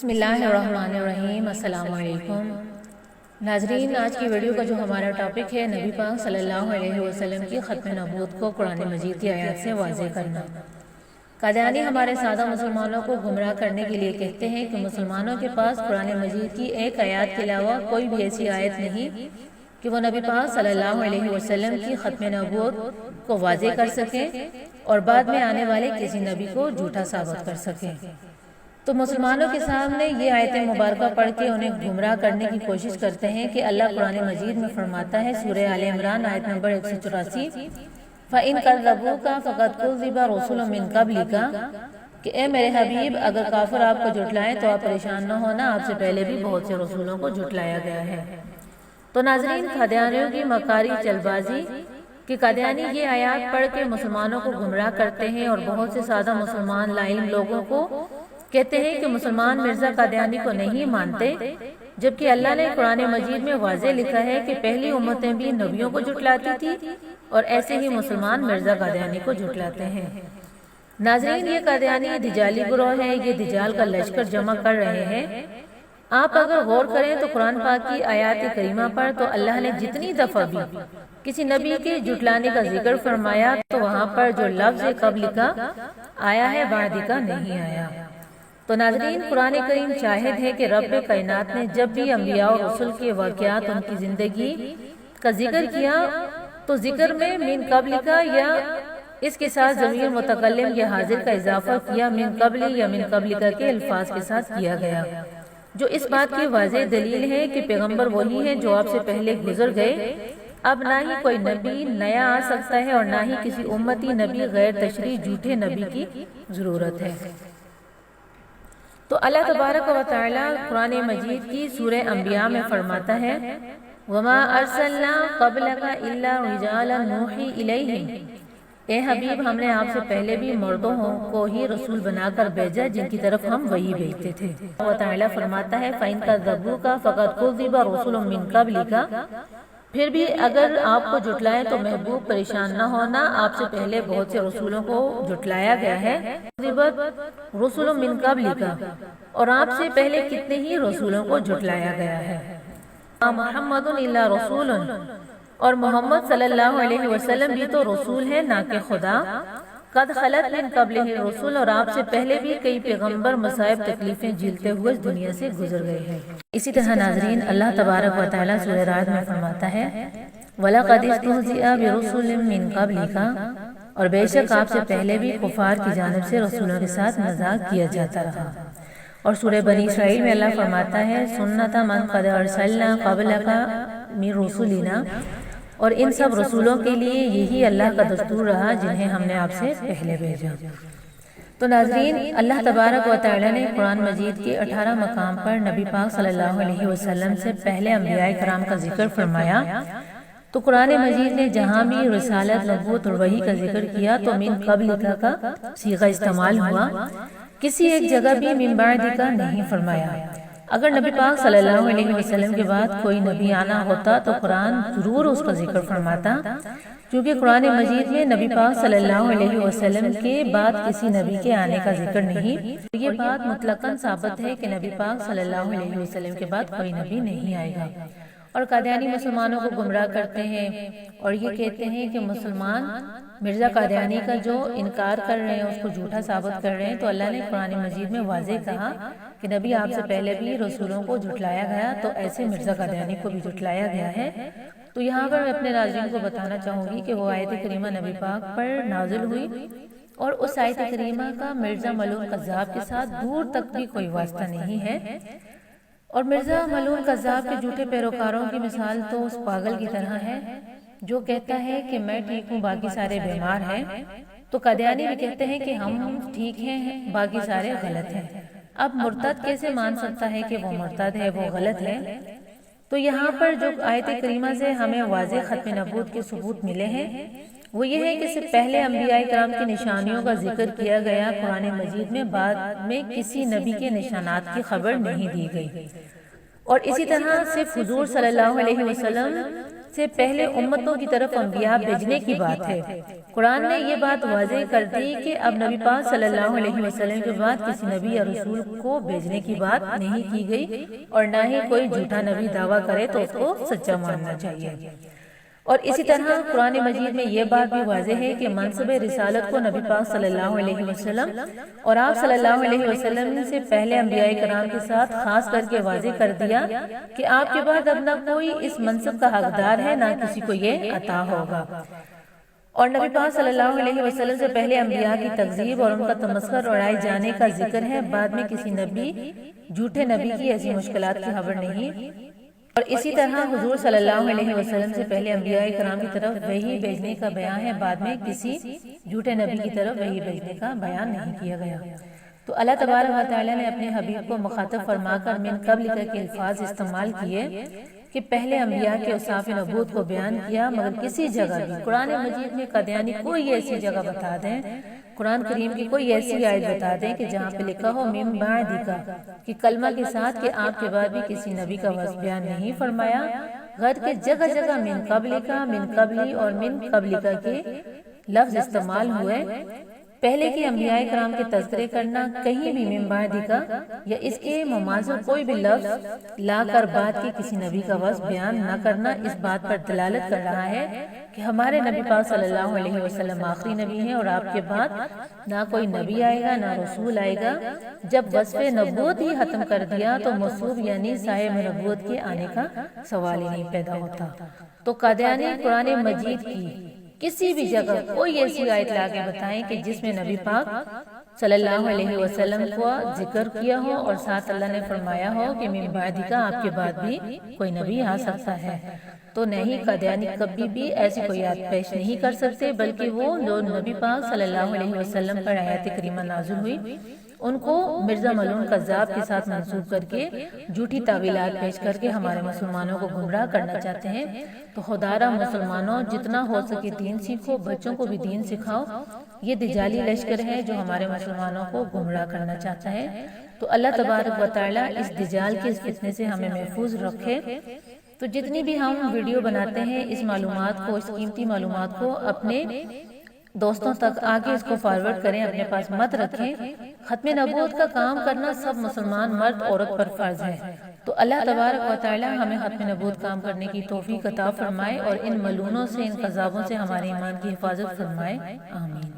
بسم اللہ الرحمن الرحیم۔ السلام علیکم ناظرین، آج کی ویڈیو کا جو ہمارا ٹاپک ہے نبی پاک صلی اللہ علیہ وسلم کی ختم نبوت کو قرآن مجید کی آیات سے واضح کرنا۔ قادیانی ہمارے سادہ مسلمانوں کو گمراہ کرنے کے لیے کہتے ہیں کہ مسلمانوں کے پاس قرآن مجید کی ایک آیات کے علاوہ کوئی بھی ایسی آیت نہیں کہ وہ نبی پاک صلی اللہ علیہ وسلم کی ختم نبوت کو واضح کر سکیں اور بعد میں آنے والے کسی نبی کو جھوٹا ثابت کر سکیں۔ تو مسلمانوں کے سامنے یہ آیت مبارکہ پڑھ کے انہیں گمراہ کرنے کی کوشش کرتے ہیں کہ اللہ قرآن مجید میں فرماتا ہے، سورہ آل عمران آیت نمبر 184، فَإِن كَذَّبُوكَ فَقَدْ كُذِّبَ رُسُلٌ مِّن قَبْلِكَ، کہ اے میرے حبیب اگر کافر آپ کو جھٹلائیں تو آپ پریشان نہ ہونا، آپ سے پہلے بھی بہت سے رسولوں کو جھٹلایا گیا ہے۔ تو ناظرین، قادیانیوں کی مکاری چل بازی کہ قادیانی یہ آیات پڑھ کے مسلمانوں کو گمراہ کرتے ہیں اور بہت سے سادہ مسلمان لا علم لوگوں کو کہتے ہیں کہ مسلمان مرزا قادیانی کو نہیں مانتے، جبکہ اللہ نے قرآن مجید میں واضح لکھا ہے کہ پہلی امتیں بھی نبیوں کو جھٹلاتی تھی اور ایسے ہی مسلمان مرزا قادیانی کو جھٹلاتے ہیں۔ ناظرین، یہ قادیانی دجالی گروہ ہے، یہ دجال کا لشکر جمع کر رہے ہیں۔ آپ اگر غور کریں تو قرآن پاک کی آیات کریمہ پر تو اللہ نے جتنی دفعہ بھی کسی نبی کے جھٹلانے کا ذکر فرمایا تو وہاں پر جو لفظ قبل کا آیا ہے بعد کا نہیں آیا۔ تو ناظرین، قرآن کریم شاہد ہے کہ رب کائنات نے جب بھی انبیاء اور رسول کے واقعات ان کی زندگی کا ذکر کیا تو ذکر میں من قبل کا یا اس کے ساتھ ضمیر متکلم یا حاضر کا اضافہ کیا من قبل یا من قبل کا کے الفاظ کے ساتھ کیا گیا، جو اس بات کی واضح دلیل ہے کہ پیغمبر وہی ہیں جو آپ سے پہلے گزر گئے۔ اب نہ ہی کوئی نبی نیا آ سکتا ہے اور نہ ہی کسی امتی نبی غیر تشریح جھوٹے نبی کی ضرورت ہے۔ تو اللہ تبارک و تعالی قرآن مجید کی سورہ انبیاء میں فرماتا ہے، وَمَا أَرْسَلْنَا قَبْلَكَ إِلَّا رِجَالًا نُوحِي إِلَيْهِمْ، اے حبیب ہم نے آپ سے پہلے بھی مردوں کو ہی رسول بنا کر بھیجا جن کی طرف ہم وحی بھیجتے تھے۔ اللہ تعالی فرماتا ہے، فَإِن كَذَّبُوكَ فَقَدْ كُذِّبَ رُسُلٌ مِّن قَبْلِكَ، پھر بھی اگر آپ کو جھٹلائیں تو محبوب پریشان نہ ہونا، آپ سے پہلے بہت سے رسولوں کو جھٹلایا گیا ہے۔ رسول من قبلک، اور آپ سے پہلے کتنے ہی رسولوں کو جھٹلایا گیا ہے۔ محمد الا رسول، اور محمد صلی اللہ علیہ وسلم بھی تو رسول ہے نہ کہ خدا۔ قد خلت من قبلہ الرسل، اور آپ سے پہلے بھی کئی پیغمبر مصائب تکلیفیں جھیلتے ہوئے اس دنیا سے گزر گئے ہیں۔ اسی طرح ناظرین، اللہ تبارک و تعالی سورہ رعد میں فرماتا ہے، وَلَقَدِ اسْتُهْزِئَ بِرُسُلٍ مِّن قَبْلِكَ، اور بے شک آپ سے پہلے بھی کفار کی جانب سے رسولوں کے ساتھ مذاق کیا جاتا رہا۔ اور سورہ بنی اسرائیل میں اللہ فرماتا ہے، سُنَّتَ مَن قَدْ أَرْسَلْنَا قَبْلَكَ مِن رُّسُلِنَا، اور ان سب رسولوں کے لیے یہی اللہ کا دستور رہا جنہیں ہم نے آپ سے پہلے بھیجا۔ تو ناظرین، اللہ تبارک و تعالی نے قرآن مجید کے 18 مقام پر نبی پاک صلی اللہ علیہ وسلم سے پہلے انبیاء کرام کا ذکر فرمایا۔ تو قرآن مجید نے جہاں بھی رسالت، نبوت اور وحی کا ذکر کیا تو من قبل کا صیغہ استعمال ہوا، کسی ایک جگہ بھی من بعد کا نہیں فرمایا۔ اگر نبی پاک صلی اللہ علیہ وسلم کے بعد کوئی نبی آنا ہوتا تو قرآن ضرور اس کا ذکر فرماتا، کیونکہ قرآن مجید میں نبی پاک صلی اللہ علیہ وسلم کے بعد کسی نبی کے آنے کا ذکر نہیں۔ یہ بات مطلقاً ثابت ہے کہ نبی پاک صلی اللہ علیہ وسلم کے بعد کوئی نبی نہیں آئے گا۔ اور قادیانی مسلمانوں کو گمراہ کرتے ہیں اور یہ کہتے ہیں کہ مسلمان مرزا قادیانی کا جو انکار کر رہے ہیں اس کو جھوٹا ثابت کر رہے ہیں۔ تو اللہ نے قرآن مجید میں واضح کہا کہ نبی آپ سے پہلے بھی رسولوں کو جھٹلایا گیا، تو ایسے مرزا قادیانی کو بھی جھٹلایا گیا ہے۔ تو یہاں پر میں اپنے ناظرین کو بتانا چاہوں گی کہ وہ آیت کریمہ نبی پاک پر نازل ہوئی اور اس آیت کریمہ کا مرزا ملعون کذاب کے ساتھ دور تک بھی کوئی واسطہ نہیں ہے۔ اور مرزا ملعون کذاب کے جھوٹے پیروکاروں کی مثال تو اس پاگل کی طرح ہے جو کہتا ہے کہ میں ٹھیک ہوں باقی سارے بیمار ہیں۔ تو قادیانی بھی کہتے ہیں کہ ہم ٹھیک ہیں باقی سارے غلط ہیں۔ اب مرتد کیسے مان سکتا ہے کہ وہ مرتد ہے، وہ غلط ہے؟ تو یہاں پر جو آیت کریمہ سے ہمیں واضح ختم نبوت کے ثبوت ملے ہیں وہ یہ ہے کہ اس سے پہلے انبیاء کرام کی نشانیوں کا ذکر کیا گیا قرآن مجید میں، بعد میں کسی نبی کے نشانات کی خبر نہیں دی گئی۔ اور اسی طرح صرف حضور صلی اللہ علیہ وسلم سے پہلے امتوں کی طرف انبیاء بھیجنے کی بات ہے۔ قرآن نے یہ بات واضح کر دی کہ اب نبی پاک صلی اللہ علیہ وسلم کے بعد کسی نبی یا رسول کو بھیجنے کی بات نہیں کی گئی، اور نہ ہی کوئی جھوٹا نبی دعویٰ کرے تو اس کو سچا ماننا چاہیے۔ اور اسی طرح قرآن مجید میں یہ بات بھی واضح ہے کہ منصب رسالت کو نبی پاک صلی اللہ علیہ وسلم اور آپ صلی اللہ علیہ وسلم سے پہلے انبیاء کرام کے ساتھ خاص کر کے واضح کر دیا کہ آپ کے بعد اب نہ کوئی اس منصب کا حقدار ہے، نہ کسی کو یہ عطا ہوگا۔ اور نبی پاک صلی اللہ علیہ وسلم سے پہلے انبیاء کی تکذیب اور ان کا تمسخر اور اڑائے جانے کا ذکر ہے، بعد میں کسی نبی جھوٹے نبی کی ایسی مشکلات کی خبر نہیں۔ اور اسی طرح حضور صلی اللہ علیہ وسلم سے پہلے انبیاء کرام کی طرف وحی بھیجنے کا بیان ہے، بعد میں کسی جھوٹے نبی کی طرف وحی بھیجنے کا بیان نہیں کیا گیا۔ تو اللہ تبارک و تعالیٰ نے اپنے حبیب کو مخاطب فرما کر من قبل کے الفاظ استعمال کیے کہ پہلے انبیاء کے اوصاف نبوت کو بیان کیا، مگر کسی جگہ بھی قرآن مجید میں قادیانی کوئی ایسی جگہ بتا دیں، قرآن کریم کی کوئی ایسی آیت بتا دیں کہ جہاں پہ لکھا ہو من بعد کہ کلمہ کے ساتھ کہ آپ کے بعد بھی کسی نبی کا وصف بیان نہیں فرمایا، غیر کہ جگہ جگہ من قبل کا، من قبلی اور من قبل کا کے لفظ استعمال ہوئے۔ پہلے کے انبیاء کرام کے تذکرے کرنا، کہیں بھی من بعد کا یا اس کے مماثل کوئی بھی لفظ لا کر بعد کے کسی نبی کا وصف بیان نہ کرنا، اس بات پر دلالت کر رہا ہے کہ ہمارے نبی پاک صلی اللہ علیہ وسلم آخری نبی ہیں، اور آپ کے بعد نہ کوئی نبی آئے گا نہ رسول آئے گا۔ جب وصف نبوت ہی ختم کر دیا تو موصوف یعنی صاحب نبوت کے آنے کا سوال ہی نہیں پیدا ہوتا۔ تو قادیانی قرآن مجید کی کسی بھی جگہ کوئی ایسی آیت لا کے بتائیں کہ جس میں نبی پاک صلی اللہ علیہ وسلم کو ذکر کیا ہو اور ساتھ اللہ نے فرمایا ہو کہ من بعد کا آپ کے بعد بھی کوئی نبی آ سکتا ہے۔ تو نہیں، قادیانی کبھی بھی ایسی کوئی آیت پیش نہیں کر سکتے، بلکہ وہ جو نبی پاک صلی اللہ علیہ وسلم پر آیت کریمہ نازل ہوئی ان کو مرزا ملعون کذاب کے ساتھ منسوب کر کے جھوٹی تعویلات پیش کر کے ہمارے مسلمانوں کو گمراہ کرنا چاہتے ہیں۔ تو خدارا مسلمانوں، جتنا ہو سکے دین سیکھو، بچوں کو بھی دین سکھاؤ۔ یہ دجالی لشکر ہے جو ہمارے مسلمانوں کو گمراہ کرنا چاہتا ہے۔ تو اللہ تبارک و تعالیٰ اس دجال کے اس فتنے سے ہمیں محفوظ رکھے۔ تو جتنی بھی ہم ویڈیو بناتے ہیں، اس معلومات کو، اس قیمتی معلومات کو اپنے دوستوں تک آگے اس کو فارورڈ کریں، اپنے پاس مت رکھیں۔ ختم نبوت کا کام کرنا سب مسلمان مرد عورت پر فرض ہے۔ تو اللہ تبارک و تعالی ہمیں ختم نبوت کام کرنے کی توفیق عطا فرمائے اور ان ملعونوں سے، ان کذابوں سے ہمارے ایمان کی حفاظت فرمائے، آمین۔